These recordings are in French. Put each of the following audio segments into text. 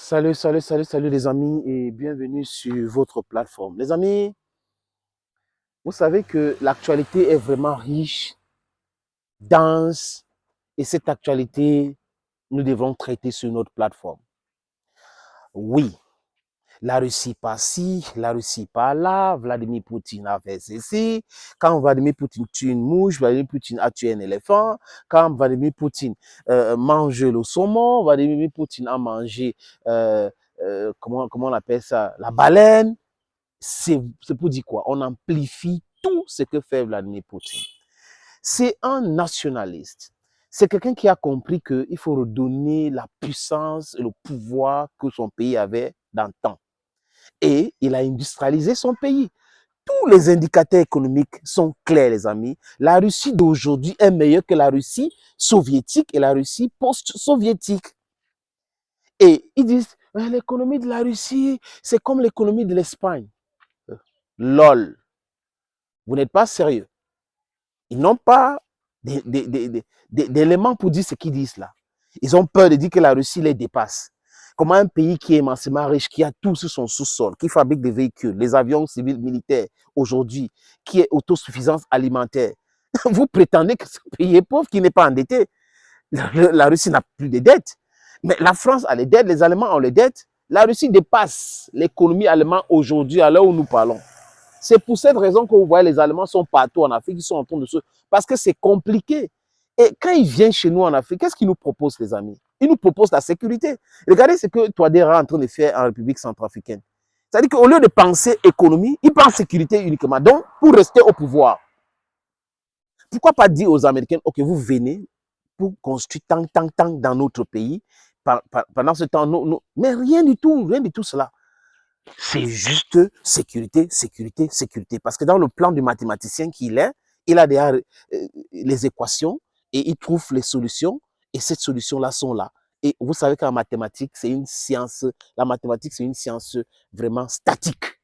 Salut les amis et bienvenue sur votre plateforme. Les amis, vous savez que l'actualité est vraiment riche, dense et cette actualité, nous devons traiter sur notre plateforme. Oui, la Russie par-ci, la Russie par-là, Vladimir Poutine a fait ceci. Quand Vladimir Poutine tue une mouche, Vladimir Poutine a tué un éléphant. Quand Vladimir Poutine mange le saumon, Vladimir Poutine a mangé, comment on appelle ça, la baleine. C'est pour dire quoi? On amplifie tout ce que fait Vladimir Poutine. C'est un nationaliste. C'est quelqu'un qui a compris qu'il faut redonner la puissance et le pouvoir que son pays avait dans le temps. Et il a industrialisé son pays. Tous les indicateurs économiques sont clairs, les amis. La Russie d'aujourd'hui est meilleure que la Russie soviétique et la Russie post-soviétique. Et ils disent, l'économie de la Russie, c'est comme l'économie de l'Espagne. LOL. Vous n'êtes pas sérieux. Ils n'ont pas d'éléments pour dire ce qu'ils disent là. Ils ont peur de dire que la Russie les dépasse. Comment un pays qui est immensément riche, qui a tout sur son sous-sol, qui fabrique des véhicules, les avions civils militaires aujourd'hui, qui est autosuffisance alimentaire, vous prétendez que ce pays est pauvre, qui n'est pas endetté. La Russie n'a plus de dettes. Mais la France a les dettes, les Allemands ont les dettes. La Russie dépasse l'économie allemande aujourd'hui à l'heure où nous parlons. C'est pour cette raison que vous voyez les Allemands sont partout en Afrique, ils sont en train de se... Parce que c'est compliqué. Et quand ils viennent chez nous en Afrique, qu'est-ce qu'ils nous proposent, les amis? Ils nous proposent la sécurité. Regardez ce que Touadéra est en train de faire en République centrafricaine. C'est-à-dire qu'au lieu de penser économie, ils pensent sécurité uniquement. Donc, pour rester au pouvoir, pourquoi pas dire aux Américains, OK, vous venez pour construire tant dans notre pays. Pendant ce temps, mais rien du tout cela. C'est juste sécurité, sécurité, sécurité. Parce que dans le plan du mathématicien qu'il est, il a déjà les équations et il trouve les solutions. Et ces solutions-là sont là. Et vous savez qu'en mathématiques, c'est une science, la mathématique, c'est une science vraiment statique.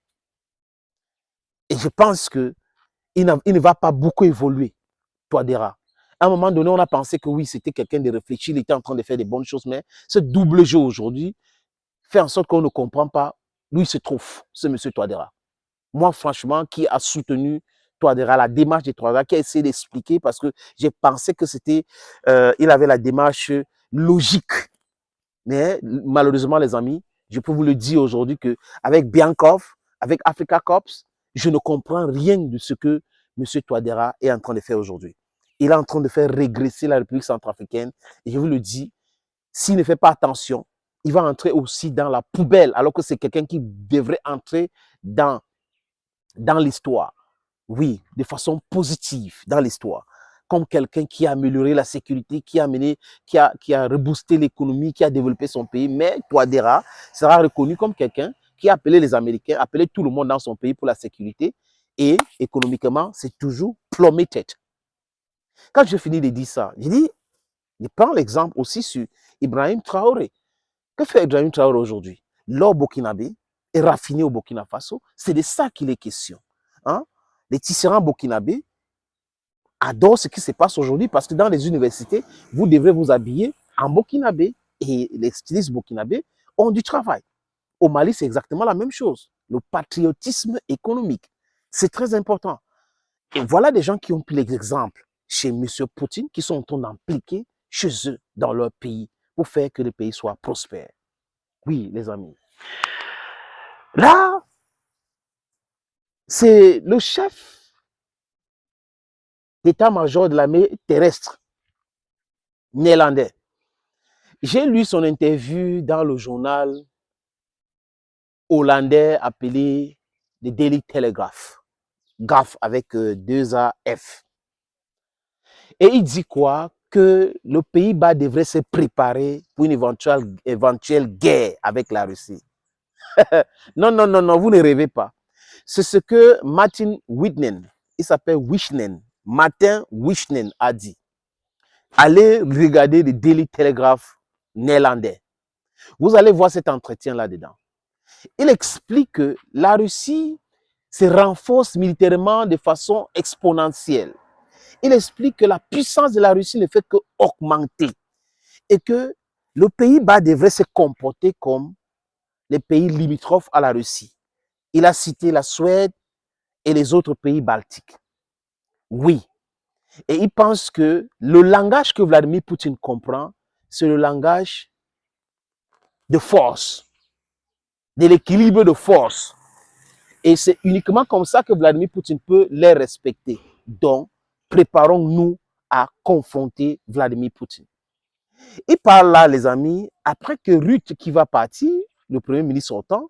Et je pense qu'il ne va pas beaucoup évoluer, Touadéra. À un moment donné, on a pensé que oui, c'était quelqu'un de réfléchi, il était en train de faire des bonnes choses, mais ce double jeu aujourd'hui fait en sorte qu'on ne comprend pas où il se trouve, ce monsieur Touadéra. Moi, franchement, qui a soutenu Touadéra, la démarche de Touadéra, qui a essayé d'expliquer parce que j'ai pensé que c'était, il avait la démarche logique. Mais malheureusement, les amis, je peux vous le dire aujourd'hui qu'avec Biankov, avec Africa Corps, je ne comprends rien de ce que monsieur Touadéra est en train de faire aujourd'hui. Il est en train de faire régresser la République centrafricaine. Et je vous le dis, s'il ne fait pas attention, il va entrer aussi dans la poubelle, alors que c'est quelqu'un qui devrait entrer dans l'histoire. Oui, de façon positive dans l'histoire. Comme quelqu'un qui a amélioré la sécurité, qui a reboosté l'économie, qui a développé son pays. Mais Touadéra sera reconnu comme quelqu'un qui a appelé les Américains, appelé tout le monde dans son pays pour la sécurité. Et économiquement, c'est toujours plummeted. Quand je finis de dire ça, je prends l'exemple aussi sur Ibrahim Traoré. Que fait Ibrahim Traoré aujourd'hui? L'or burkinabé est raffiné au Burkina Faso. C'est de ça qu'il est question. Hein? Les tisserands burkinabés adorent ce qui se passe aujourd'hui parce que dans les universités, vous devrez vous habiller en burkinabé et les stylistes burkinabés ont du travail. Au Mali, c'est exactement la même chose. Le patriotisme économique, c'est très important. Et voilà des gens qui ont pris l'exemple chez M. Poutine, qui sont en train d'impliquer chez eux, dans leur pays, pour faire que le pays soit prospère. Oui, les amis. Là, c'est le chef d'état-major de l'armée terrestre néerlandais. J'ai lu son interview dans le journal hollandais appelé The Daily Telegraph. GAF avec 2 AF. Et il dit quoi? Que le Pays-Bas devrait se préparer pour une éventuelle guerre avec la Russie. Non, vous ne rêvez pas. C'est ce que Martin Witnen, il s'appelle Wishnen, Martin Wishnen a dit. Allez regarder le Daily Telegraph néerlandais. Vous allez voir cet entretien là-dedans. Il explique que la Russie se renforce militairement de façon exponentielle. Il explique que la puissance de la Russie ne fait qu'augmenter et que le Pays-Bas devrait se comporter comme les pays limitrophes à la Russie. Il a cité la Suède et les autres pays baltiques. Oui. Et il pense que le langage que Vladimir Poutine comprend, c'est le langage de force, de l'équilibre de force. Et c'est uniquement comme ça que Vladimir Poutine peut les respecter. Donc, préparons-nous à confronter Vladimir Poutine. Et par là, les amis, après que Rutte, qui va partir, le premier ministre sortant,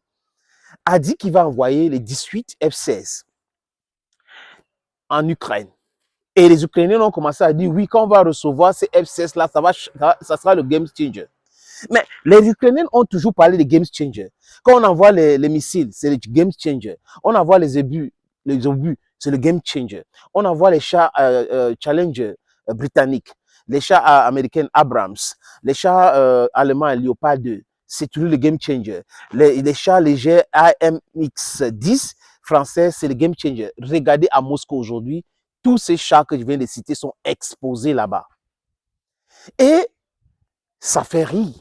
a dit qu'il va envoyer les 18 F-16 en Ukraine. Et les Ukrainiens ont commencé à dire, oui, quand on va recevoir ces F-16-là, ça sera le game changer. Mais les Ukrainiens ont toujours parlé de game changer. Quand on envoie les missiles, c'est le game changer. On envoie les obus, c'est le game changer. On envoie les chars Challenger britanniques, les chars américains Abrams, les chars allemands Leopard 2, c'est toujours le game changer. Les chars légers AMX-10 français, c'est le game changer. Regardez à Moscou aujourd'hui, tous ces chars que je viens de citer sont exposés là-bas. Et ça fait rire.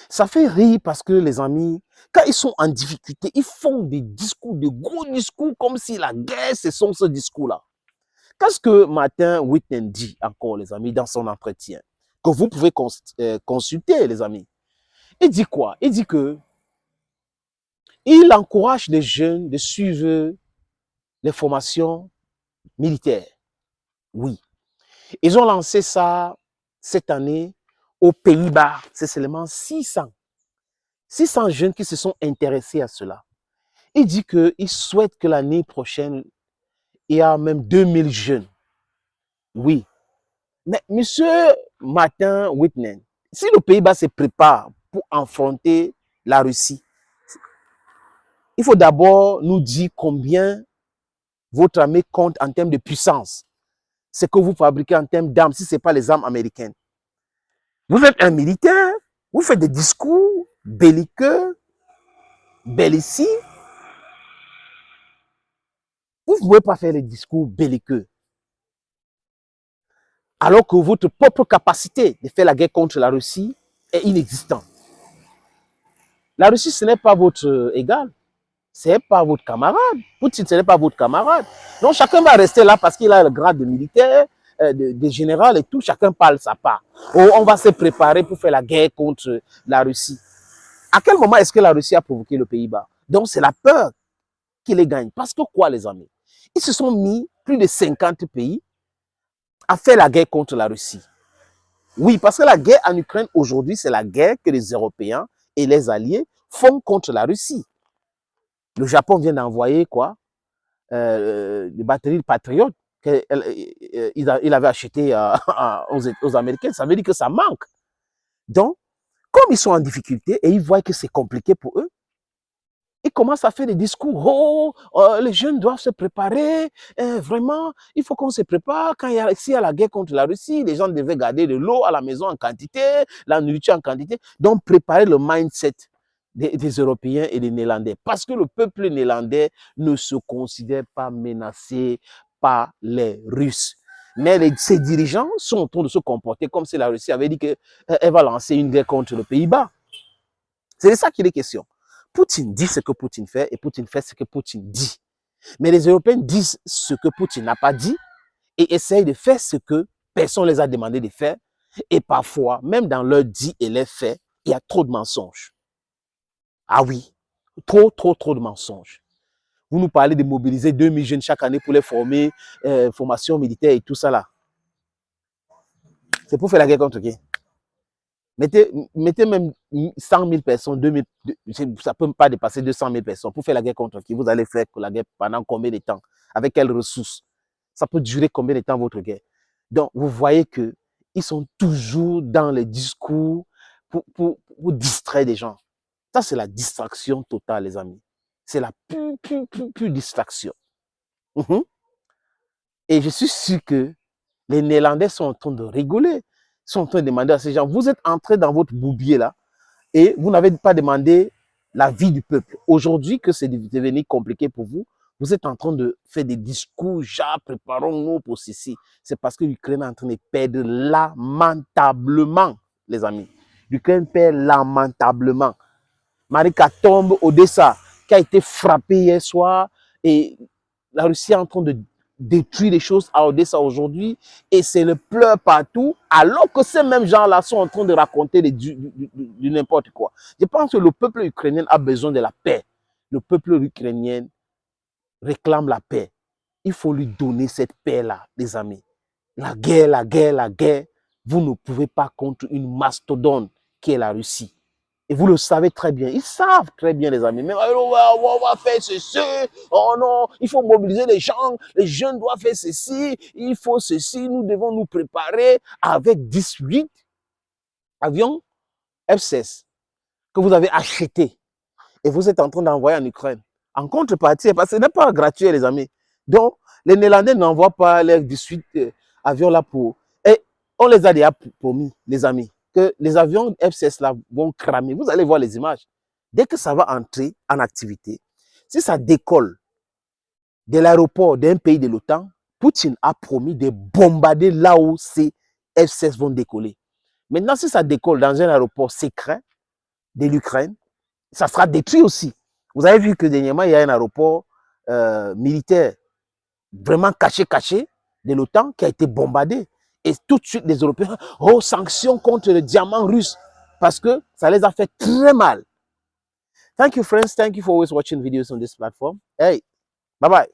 Ça fait rire parce que les amis, quand ils sont en difficulté, ils font des discours, de gros discours, comme si la guerre, c'est ce discours-là. Qu'est-ce que Martin Whitney dit encore, les amis, dans son entretien, que vous pouvez consulter, les amis. Il dit quoi? Il dit que il encourage les jeunes de suivre les formations militaires. Oui. Ils ont lancé ça cette année aux Pays-Bas. C'est seulement 600 jeunes qui se sont intéressés à cela. Il dit qu'il souhaite que l'année prochaine, il y a même 2000 jeunes. Oui. Mais monsieur Martin Whitney, si le Pays-Bas se prépare pour affronter la Russie, il faut d'abord nous dire combien votre armée compte en termes de puissance. Ce que vous fabriquez en termes d'armes, si ce n'est pas les armes américaines. Vous êtes un militaire, vous faites des discours belliqueux, bellicistes. Vous ne pouvez pas faire les discours belliqueux. Alors que votre propre capacité de faire la guerre contre la Russie est inexistante. La Russie, ce n'est pas votre égal. Ce n'est pas votre camarade. Poutine, ce n'est pas votre camarade. Donc, chacun va rester là parce qu'il a le grade de militaire, de général et tout. Chacun parle sa part. Oh, on va se préparer pour faire la guerre contre la Russie. À quel moment est-ce que la Russie a provoqué le Pays-Bas? Donc, c'est la peur qui les gagne. Parce que quoi, les amis? Ils se sont mis, plus de 50 pays, à faire la guerre contre la Russie. Oui, parce que la guerre en Ukraine aujourd'hui, c'est la guerre que les Européens et les alliés font contre la Russie. Le Japon vient d'envoyer quoi? Des batteries Patriot qu'il avait acheté aux Américains. Ça veut dire que ça manque. Donc, comme ils sont en difficulté et ils voient que c'est compliqué pour eux, ils commencent à faire des discours. Oh, les jeunes doivent se préparer. Vraiment, il faut qu'on se prépare. Quand s'il y a la guerre contre la Russie, les gens devaient garder de l'eau à la maison en quantité, la nourriture en quantité. Donc, préparer le mindset des Européens et des Néerlandais. Parce que le peuple néerlandais ne se considère pas menacé par les Russes. Mais ces dirigeants sont en train de se comporter comme si la Russie avait dit qu'elle va lancer une guerre contre le Pays-Bas. C'est de ça qu'il est question. Poutine dit ce que Poutine fait et Poutine fait ce que Poutine dit. Mais les Européens disent ce que Poutine n'a pas dit et essayent de faire ce que personne ne les a demandé de faire. Et parfois, même dans leurs dits et les faits, il y a trop de mensonges. Ah oui, trop de mensonges. Vous nous parlez de mobiliser 2000 jeunes chaque année pour les former, formation militaire et tout ça là. C'est pour faire la guerre contre qui? Mettez même 100 000 personnes, 2000, ça ne peut pas dépasser 200 000 personnes pour faire la guerre contre qui? Vous allez faire la guerre pendant combien de temps? Avec quelles ressources? Ça peut durer combien de temps votre guerre? Donc, vous voyez qu'ils sont toujours dans les discours pour distraire des gens. Ça, c'est la distraction totale, les amis. C'est la pure distraction. Et je suis sûr que les Néerlandais sont en train de rigoler, sont en train de demander à ces gens, vous êtes entrés dans votre boubier là, et vous n'avez pas demandé la vie du peuple. Aujourd'hui, que c'est devenu compliqué pour vous, vous êtes en train de faire des discours, genre, préparons-nous pour ceci. C'est parce que l'Ukraine est en train de perdre lamentablement, les amis. L'Ukraine perd lamentablement. Marika tombe, Odessa, qui a été frappé hier soir, et la Russie est en train de détruire les choses à Odessa aujourd'hui, et c'est le pleur partout, alors que ces mêmes gens-là sont en train de raconter du n'importe quoi. Je pense que le peuple ukrainien a besoin de la paix. Le peuple ukrainien réclame la paix. Il faut lui donner cette paix-là, les amis. La guerre, la guerre, la guerre, vous ne pouvez pas contre une mastodonte qui est la Russie. Et vous le savez très bien. Ils savent très bien, les amis. Mais on va faire ceci. Oh non, il faut mobiliser les gens. Les jeunes doivent faire ceci. Il faut ceci. Nous devons nous préparer avec 18 avions F-16 que vous avez achetés. Et vous êtes en train d'envoyer en Ukraine. En contrepartie, parce que ce n'est pas gratuit, les amis. Donc, les Néerlandais n'envoient pas les 18 avions là pour... Et on les a déjà promis, les amis, que les avions F-16 là vont cramer. Vous allez voir les images. Dès que ça va entrer en activité, si ça décolle de l'aéroport d'un pays de l'OTAN, Poutine a promis de bombarder là où ces F-16 vont décoller. Maintenant, si ça décolle dans un aéroport secret de l'Ukraine, ça sera détruit aussi. Vous avez vu que dernièrement, il y a un aéroport militaire vraiment caché de l'OTAN qui a été bombardé. Et tout de suite, les Européens, oh, sanctions contre le diamant russe, parce que ça les a fait très mal. Thank you, friends. Thank you for always watching videos on this platform. Hey, bye-bye.